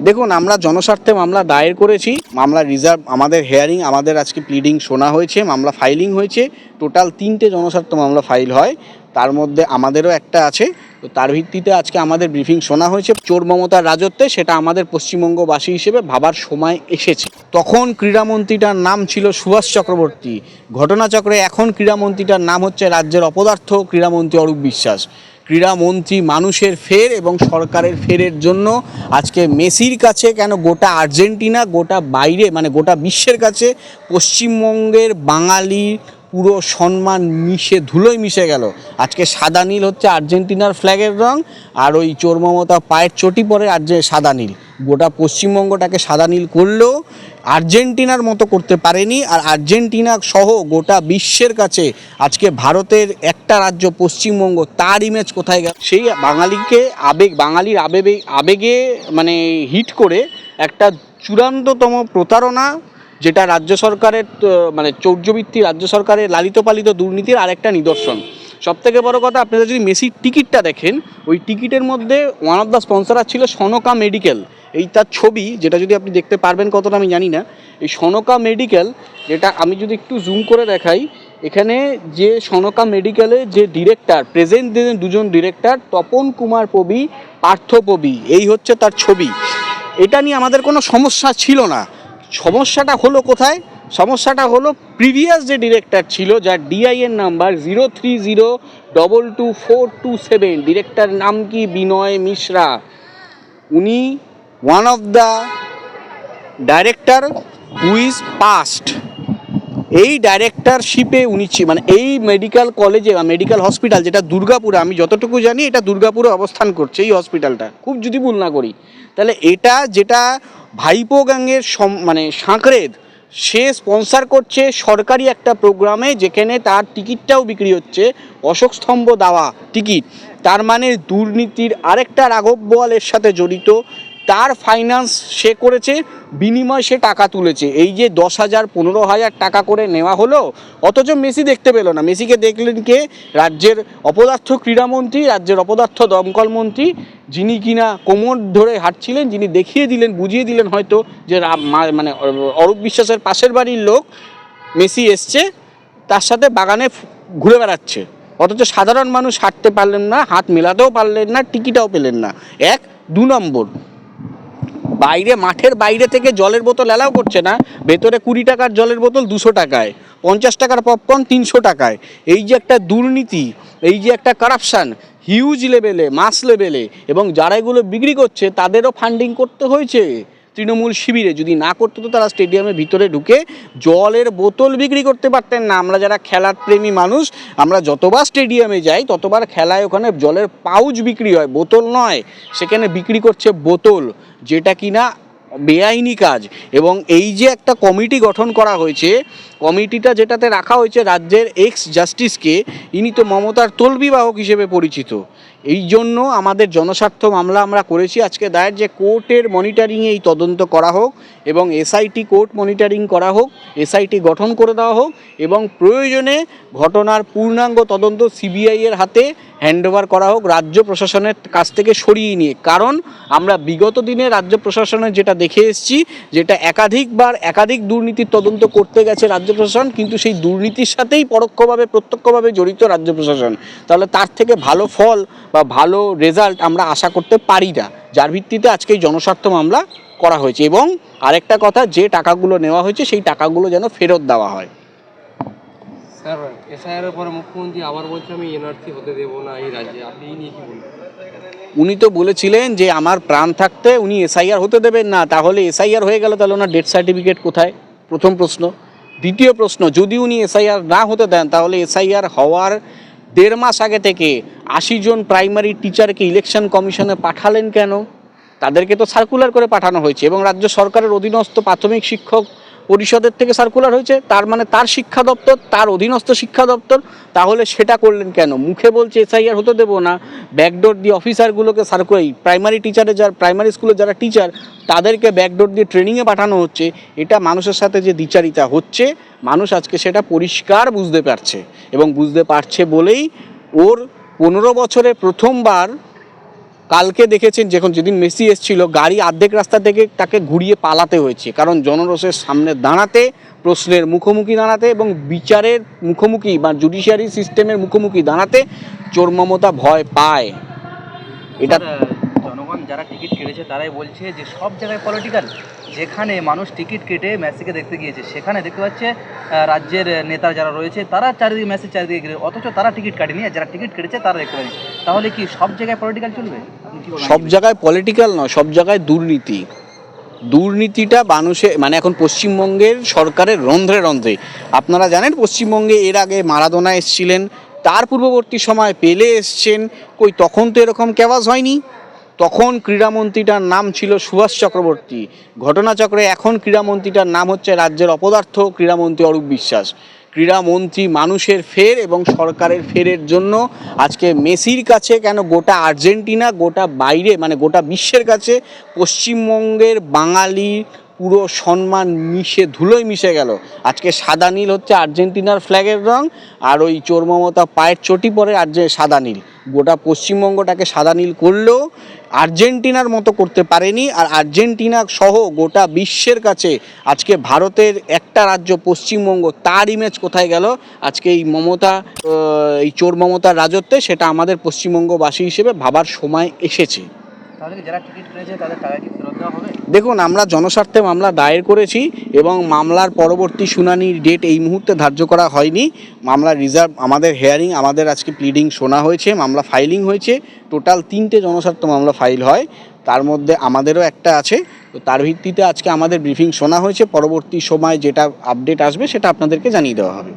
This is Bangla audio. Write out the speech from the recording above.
দেখুন, আমরা জনস্বার্থে মামলা দায়ের করেছি, মামলা রিজার্ভ, আমাদের হেয়ারিং, আমাদের আজকে প্লিডিং শোনা হয়েছে, মামলা ফাইলিং হয়েছে। টোটাল 3টে জনস্বার্থ মামলা ফাইল হয়, তার মধ্যে আমাদেরও একটা আছে। তো তার ভিত্তিতে আজকে আমাদের ব্রিফিং শোনা হয়েছে। চোর মমতার রাজত্বে সেটা আমাদের পশ্চিমবঙ্গবাসী হিসেবে ভাবার সময় এসেছে। তখন ক্রীড়ামন্ত্রীটার নাম ছিল সুভাষ চক্রবর্তী, ঘটনাচক্রে এখন ক্রীড়ামন্ত্রীটার নাম হচ্ছে রাজ্যের অপদার্থ ক্রীড়ামন্ত্রী অরূপ বিশ্বাস। ক্রীড়ামন্ত্রী মানুষের ফের এবং সরকারের ফেরের জন্য আজকে মেসির কাছে কেন গোটা আর্জেন্টিনা, গোটা বাইরে মানে গোটা বিশ্বের কাছে পশ্চিমবঙ্গের বাঙালির পুরো সম্মান ধুলোয় মিশে গেল। আজকে সাদা নীল হচ্ছে আর্জেন্টিনার ফ্ল্যাগের রং, আর ওই চোর মমতা পায়ের চটি পরে সাদা নীল। গোটা পশ্চিমবঙ্গটাকে সাদা নীল করলেও আর্জেন্টিনার মতো করতে পারেনি। আর আর্জেন্টিনা সহ গোটা বিশ্বের কাছে আজকে ভারতের একটা রাজ্য পশ্চিমবঙ্গ, তার ইমেজ কোথায় গেল? সেই বাঙালির আবেগে মানে হিট করে একটা চূড়ান্ততম প্রতারণা, যেটা রাজ্য সরকারের মানে চৌর্যবৃত্তি, রাজ্য সরকারের লালিত পালিত দুর্নীতির আরেকটা নিদর্শন। সবথেকে বড় কথা, আপনারা যদি মেসির টিকিটটা দেখেন, ওই টিকিটের মধ্যে ওয়ান অফ দ্য স্পন্সরার ছিল সনকা মেডিকেল। এই তার ছবি, যেটা যদি আপনি দেখতে পারবেন কতটা আমি জানি না। এই সনকা মেডিকেল, যেটা আমি যদি একটু জুম করে দেখাই, এখানে যে সনকা মেডিকেলে যে ডিরেক্টর, প্রেজেন্ট দুজন ডিরেক্টর, তপন কুমার পবি, পার্থ পবি, এই হচ্ছে তার ছবি। এটা নিয়ে আমাদের কোনো সমস্যা ছিল না। সমস্যাটা হলো কোথায়? সমস্যাটা হলো প্রিভিয়াস যে ডিরেক্টর ছিল, যার ডিআইএন নাম্বার 030222427, ডিরেক্টর নাম কি বিনয় মিশ্রা। উনি one of the director who is past. এই ডাইরেক্টরশিপে উনি মানে এই মেডিকেল কলেজে বা মেডিকেল হসপিটাল, যেটা দুর্গাপুরে, আমি যতটুকু জানি এটা দুর্গাপুরে অবস্থান করছে এই হসপিটালটা, খুব যদি ভুল না করি। তাহলে এটা যেটা ভাইপো গ্যাংয়ের মানে সাঁকরেদ, সে স্পন্সার করছে সরকারি একটা প্রোগ্রামে, যেখানে তার টিকিটটাও বিক্রি হচ্ছে অশোক স্তম্ভ দেওয়া টিকিট। তার মানে দুর্নীতির আরেকটা রাঘব বোয়ালের সাথে জড়িত, তার ফাইন্যান্স সে করেছে, বিনিময় সে টাকা তুলেছে। এই যে 10,000 15,000 টাকা করে নেওয়া হলো, অথচ মেসি দেখতে পেল না। মেসিকে দেখলেন কে? রাজ্যের অপদার্থ ক্রীড়ামন্ত্রী, রাজ্যের অপদার্থ দমকল মন্ত্রী, যিনি কিনা কোমর ধরে হাঁটছিলেন, যিনি দেখিয়ে দিলেন, বুঝিয়ে দিলেন হয়তো যে মানে অরূপ বিশ্বাসের পাশের বাড়ির লোক মেসি এসছে, তার সাথে বাগানে ঘুরে বেড়াচ্ছে। অথচ সাধারণ মানুষ হাঁটতে পারলেন না, হাত মেলাতেও পারলেন না, টিকিটাও পেলেন না। 2 নম্বর, বাইরে মাঠের বাইরে থেকে জলের বোতল অ্যালাউ করছে না, ভেতরে 20 টাকার জলের বোতল 200 টাকায়, 50 টাকার পপকর্ন 300 টাকায়। এই যে একটা দুর্নীতি, এই যে একটা কারাপশান হিউজ লেভেলে, মাস লেভেলে, এবং যারা এগুলো বিক্রি করছে তাদেরও ফান্ডিং করতে হয়েছে তৃণমূল শিবিরে। যদি না করতে তো তারা স্টেডিয়ামের ভিতরে ঢুকে জলের বোতল বিক্রি করতে পারতেন না। আমরা যারা খেলার প্রেমী মানুষ, আমরা যতবার স্টেডিয়ামে যাই ততবার খেলায় ওখানে জলের পাউচ বিক্রি হয়, বোতল নয়। সেখানে বিক্রি করছে বোতল, যেটা কিনা বেআইনি কাজ। এবং এই যে একটা কমিটি গঠন করা হয়েছে, কমিটিটা যেটাতে রাখা হয়েছে রাজ্যের এক্স জাস্টিসকে, ইনি তো মমতার তলবিবাহক হিসেবে পরিচিত। এই জন্য আমাদের জনস্বার্থ মামলা আমরা করেছি আজকে দায়ের, যে কোর্টের মনিটরিংয়ে এই তদন্ত করা হোক এবং এসআইটি কোর্ট মনিটরিং করা হোক, এসআইটি গঠন করে দেওয়া হোক, এবং প্রয়োজনে ঘটনার পূর্ণাঙ্গ তদন্ত সিবিআইয়ের হাতে হ্যান্ডওভার করা হোক, রাজ্য প্রশাসনের কাছ থেকে সরিয়ে নিয়ে। কারণ আমরা বিগত দিনে রাজ্য প্রশাসনের যেটা দেখে এসেছি, যেটা একাধিক দুর্নীতির তদন্ত করতে গেছে রাজ্য প্রশাসন, কিন্তু সেই দুর্নীতির সাথেই পরোক্ষভাবে প্রত্যক্ষভাবে জড়িত রাজ্য প্রশাসন। তাহলে তার থেকে ভালো ফল বা ভালো রেজাল্ট আমরা আশা করতে পারি না, যার ভিত্তিতে আজকে এই জনস্বার্থ মামলা করা হয়েছে। এবং আরেকটা কথা, যে টাকাগুলো নেওয়া হয়েছে সেই টাকাগুলো যেন ফেরত দেওয়া হয়। স্যার, এসআইআর পরে মুখ্যমন্ত্রী আবার বলছে আমি এনআরসি হতে দেব না এই রাজ্যে, আপনি এই নিয়ে কি বলবেন? উনি তো বলেছিলেন যে আমার প্রাণ থাকতে উনি এসআইআর হতে দেবেন না। তাহলে এসআইআর হয়ে গেল, তাহলে ওনার ডেথ সার্টিফিকেট কোথায়? প্রথম প্রশ্ন। দ্বিতীয় প্রশ্ন, যদি উনি এসআইআর না হতে দেন, তাহলে এসআইআর হওয়ার 1.5 মাস আগে থেকে 80 জন প্রাইমারি টিচারকে ইলেকশন কমিশনে পাঠালেন কেন? তাদেরকে তো সার্কুলার করে পাঠানো হয়েছে, এবং রাজ্য সরকারের অধীনস্থ প্রাথমিক শিক্ষক পরিষদের থেকে সার্কুলার হয়েছে, তার মানে তার শিক্ষা দপ্তর, তার অধীনস্থ শিক্ষা দপ্তর। তাহলে সেটা করলেন কেন? মুখে বলছে এসআইআর হতে দেবো না, ব্যাকডোর দিয়ে অফিসারগুলোকে প্রাইমারি টিচারে, যারা প্রাইমারি স্কুলে যারা টিচার, তাদেরকে ব্যাকডোর দিয়ে ট্রেনিংয়ে পাঠানো হচ্ছে। এটা মানুষের সাথে যে দ্বিচারিতা হচ্ছে, মানুষ আজকে সেটা পরিষ্কার বুঝতে পারছে, এবং বুঝতে পারছে বলেই ওর 15 বছরে প্রথমবার কালকে দেখেছেন যখন যেদিন মেসি এসেছিল গাড়ি অর্ধেক রাস্তা থেকে তাকে ঘুরিয়ে পালাতে হয়েছে, কারণ জনরোষের সামনে দাঁড়াতে, প্রশ্নের মুখোমুখি দাঁড়াতে এবং বিচারের মুখোমুখি বা জুডিশিয়ারি সিস্টেমের মুখোমুখি দাঁড়াতে চোর মমতা ভয় পায়। এটা জনগণ যারা টিকিট কেটেছে তারাই বলছে যে সব জায়গায় পলিটিক্যাল। যেখানে মানুষ টিকিট কেটে মেসিকে দেখতে গিয়েছে সেখানে দেখতে পাচ্ছে রাজ্যের নেতা যারা রয়েছে তারা চারিদিকে মেসি চারিদিকে ঘিরে, অথচ তারা টিকিট কাটেনি, আর যারা টিকিট কেটেছে তারা দেখতে পায়নি। তাহলে কি সব জায়গায় পলিটিক্যাল চলবে? আপনি কি বলেন? সব জায়গায় পলিটিক্যাল নয়, সব জায়গায় দুর্নীতি। দুর্নীতিটা মানুষের মানে এখন পশ্চিমবঙ্গের সরকারের রন্ধ্রে রন্ধ্রে। আপনারা জানেন পশ্চিমবঙ্গে এর আগে মারাদোনা এসছিলেন, তার পূর্ববর্তী সময় পেলে এসছেন, কই তখন তো এরকম ক্যাওয়াজ হয়নি। তখন ক্রীড়ামন্ত্রীটার নাম ছিল সুভাষ চক্রবর্তী। ঘটনাচক্রে এখন ক্রীড়ামন্ত্রীটার নাম হচ্ছে রাজ্যের অপদার্থ ক্রীড়ামন্ত্রী অরূপ বিশ্বাস। ক্রীড়ামন্ত্রী মানুষের ফের এবং সরকারের ফেরের জন্য আজকে মেসির কাছে কেন গোটা আর্জেন্টিনা, গোটা বাইরে মানে গোটা বিশ্বের কাছে পশ্চিমবঙ্গের বাঙালি পুরো সম্মান ধুলোয় মিশে গেল। আজকে সাদা নীল হচ্ছে আর্জেন্টিনার ফ্ল্যাগের রং, আর ওই চোর মমতা পায়ের চটি পরে সাদা নীল। গোটা পশ্চিমবঙ্গটাকে সাদা নীল করলেও আর্জেন্টিনার মতো করতে পারেনি। আর আর্জেন্টিনা সহ গোটা বিশ্বের কাছে আজকে ভারতের একটা রাজ্য পশ্চিমবঙ্গ, তার ইমেজ কোথায় গেল আজকে এই মমতা, এই চোর মমতার রাজত্বে, সেটা আমাদের পশ্চিমবঙ্গবাসী হিসেবে ভাবার সময় এসেছে। তাহলে কি যারা টিকিট কেটেছে তাদের টাকা কি ফেরত দেওয়া হবে? দেখুন, আমরা জনস্বার্থে মামলা দায়ের করেছি এবং মামলার পরবর্তী শুনানির ডেট এই মুহূর্তে ধার্য করা হয়নি। মামলা রিজার্ভ, আমাদের হেয়ারিং, আমাদের আজকে প্লিডিং শোনা হয়েছে, মামলা ফাইলিং হয়েছে। টোটাল 3টে জনস্বার্থ মামলা ফাইল হয়, তার মধ্যে আমাদেরও একটা আছে। তো তার ভিত্তিতে আজকে আমাদের ব্রিফিং শোনা হয়েছে, পরবর্তী সময় যেটা আপডেট আসবে সেটা আপনাদেরকে জানিয়ে দেওয়া হবে।